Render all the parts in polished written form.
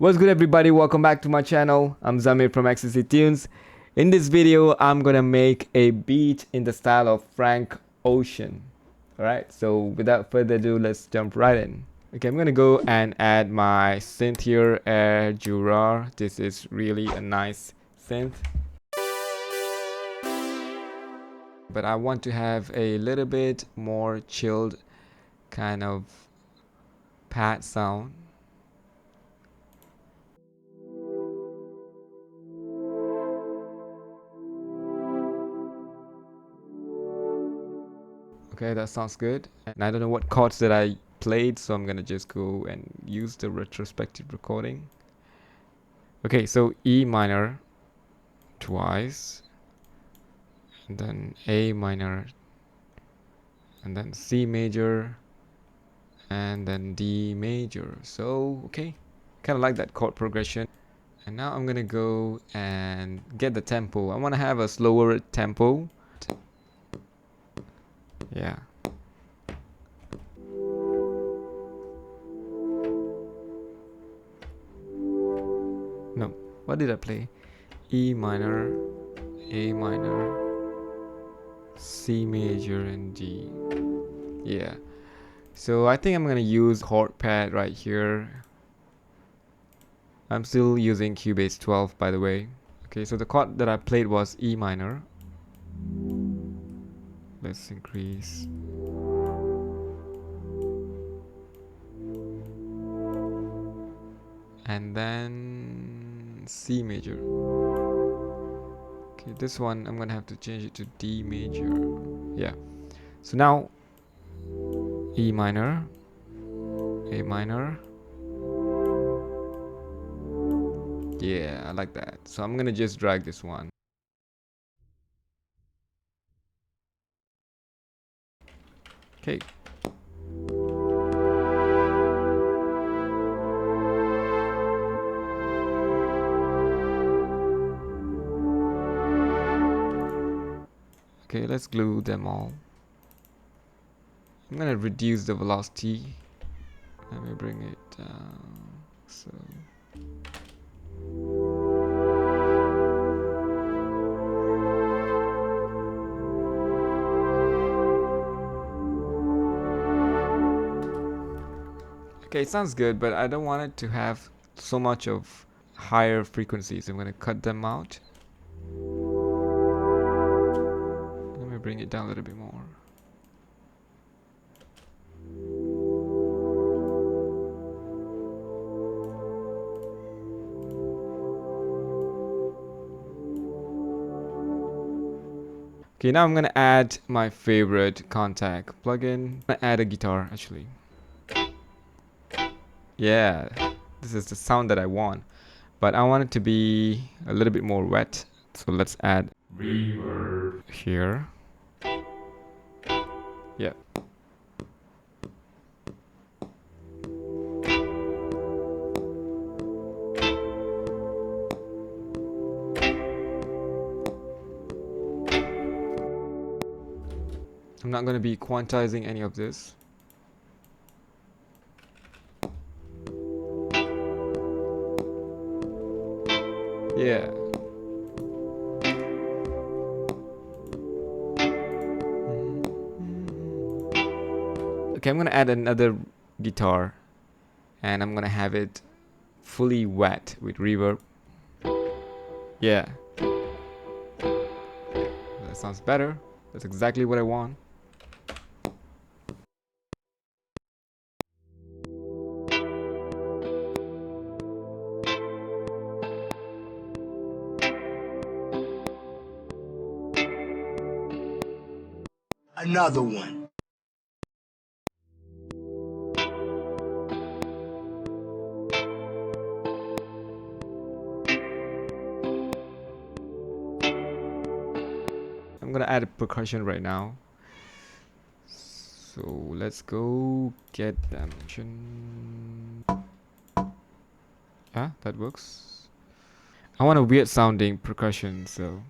What's good, everybody? Welcome back to my channel. I'm Zamir from XCC Tunes. In this video, I'm gonna make a beat in the style of Frank Ocean. Alright, so without further ado, let's jump right in. Okay, I'm gonna go and add my synth here, Air Juror. This is really a nice synth, but I want to have a little bit more chilled kind of pad sound. Okay, that sounds good. And I don't know what chords that I played, so I'm gonna just go and use the retrospective recording. Okay, so E minor twice, and then A minor, and then C major, and then D major. So, okay, kind of like that chord progression. And now I'm gonna go and get the tempo. I wanna have a slower tempo. Yeah. No, what did I play? E minor, A minor, C major, and G. Yeah. So I think I'm gonna use chord pad right here. I'm still using Cubase 12, by the way. Okay, so the chord that I played was E minor. Let's increase. And then C major. Okay, this one I'm gonna have to change it to D major. Yeah. So now E minor, A minor. Yeah, I like that. So I'm gonna just drag this one. Okay. Okay, let's glue them all. I'm gonna reduce the velocity. Let me bring it down. So okay, it sounds good, but I don't want it to have so much of higher frequencies. I'm gonna cut them out. Let me bring it down a little bit more. Okay, now I'm gonna add my favorite contact plugin. I'm gonna add a guitar actually. Yeah, this is the sound that I want, but I want it to be a little bit more wet. So let's add reverb here. Yeah. I'm not going to be quantizing any of this. Yeah. Okay, I'm going to add another guitar, and I'm going to have it fully wet with reverb. Yeah. That sounds better. That's exactly what I want. Another one. I'm gonna add a percussion right now. So let's go get them. Yeah, that works. I want a weird sounding percussion, so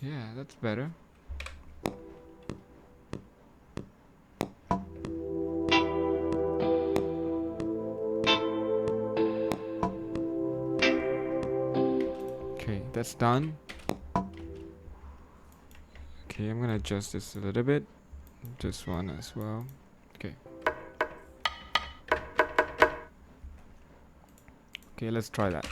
yeah, that's better. that's done. Okay, I'm gonna adjust this a little bit. This one as well. Okay. Okay, let's try that.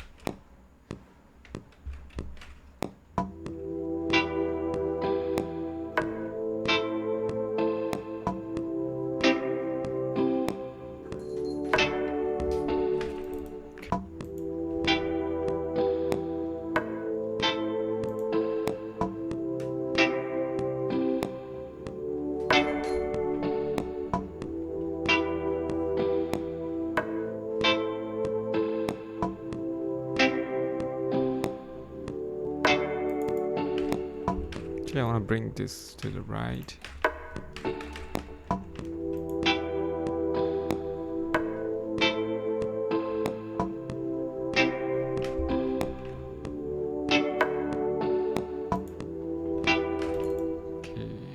Actually, I want to bring this to the right.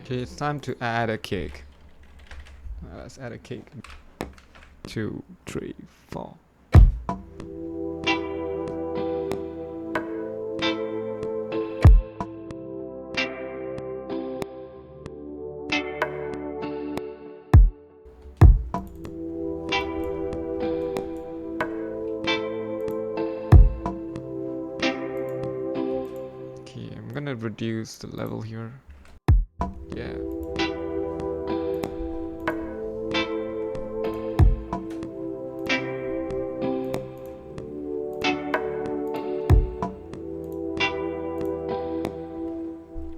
Okay, it's time to add a kick. Let's add a kick. 2, 3, 4. Okay, I'm gonna reduce the level here. Yeah.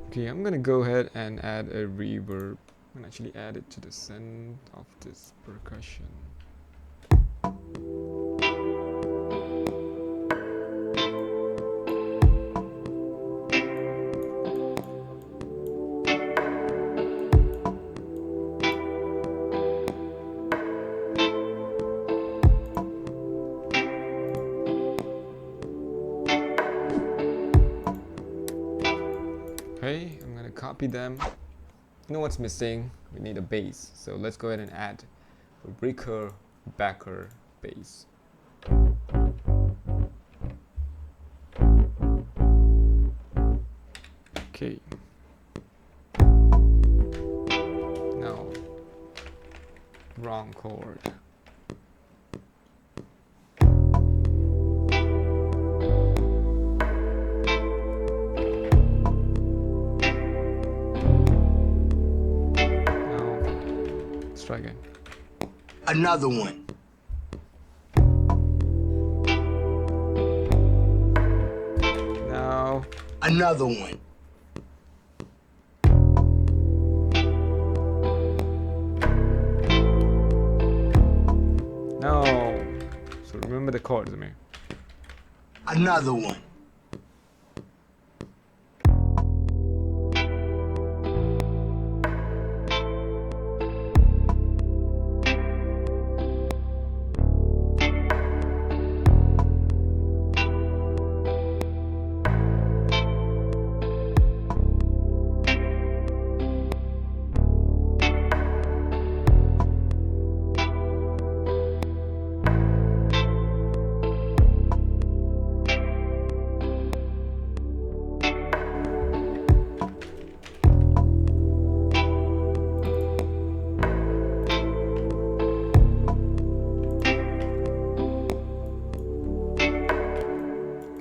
Okay, I'm gonna go ahead and add a reverb. I'm gonna actually add it to the center of this percussion. Okay, I'm gonna copy them. You know what's missing? We need a bass. So let's go ahead and add a Rickenbacker bass. Okay. No. Wrong chord. Try again. Another one. Now. Another one. No. So remember the chords, Amir. Another one.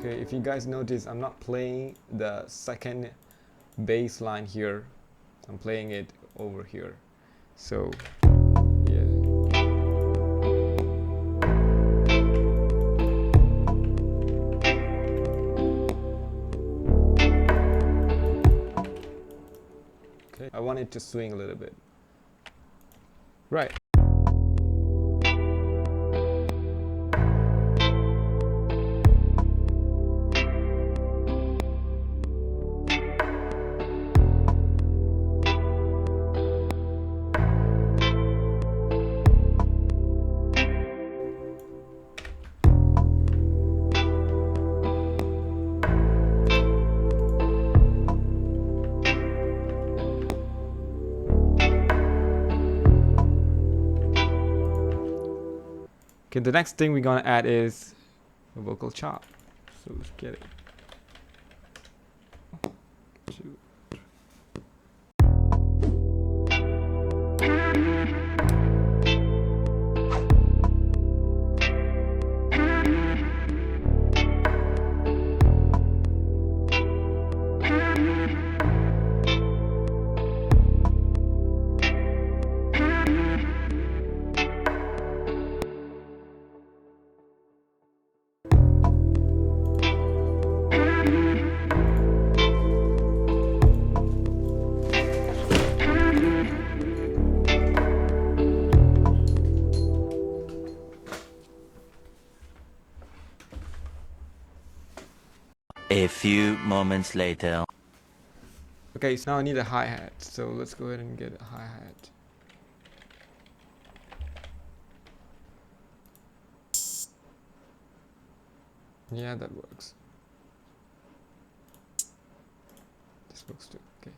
If you guys notice, I'm not playing the second bass line here. I'm playing it over here. So, yeah. Okay, I want it to swing a little bit. Right. Okay, the next thing we're gonna add is a vocal chop. So let's get it. A few moments later. Okay, so now I need a hi-hat. So let's go ahead and get a hi-hat. Yeah, that works. This works too. Okay.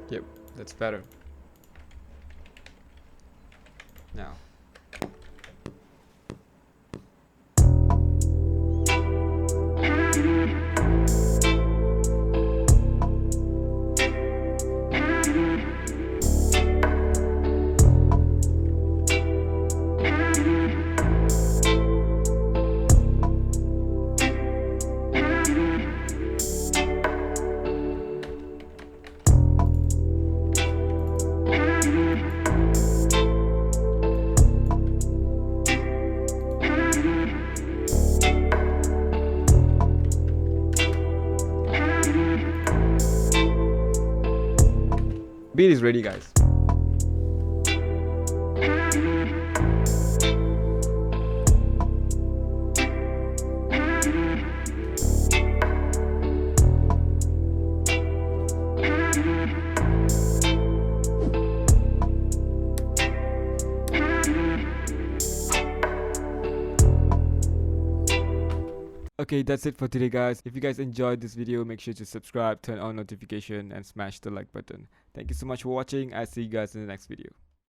Yep, that's better. Now. Beat is ready, guys. Okay, that's it for today, guys. If you guys enjoyed this video, make sure to subscribe, turn on notification, and smash the like button. Thank you so much for watching. I'll see you guys in the next video.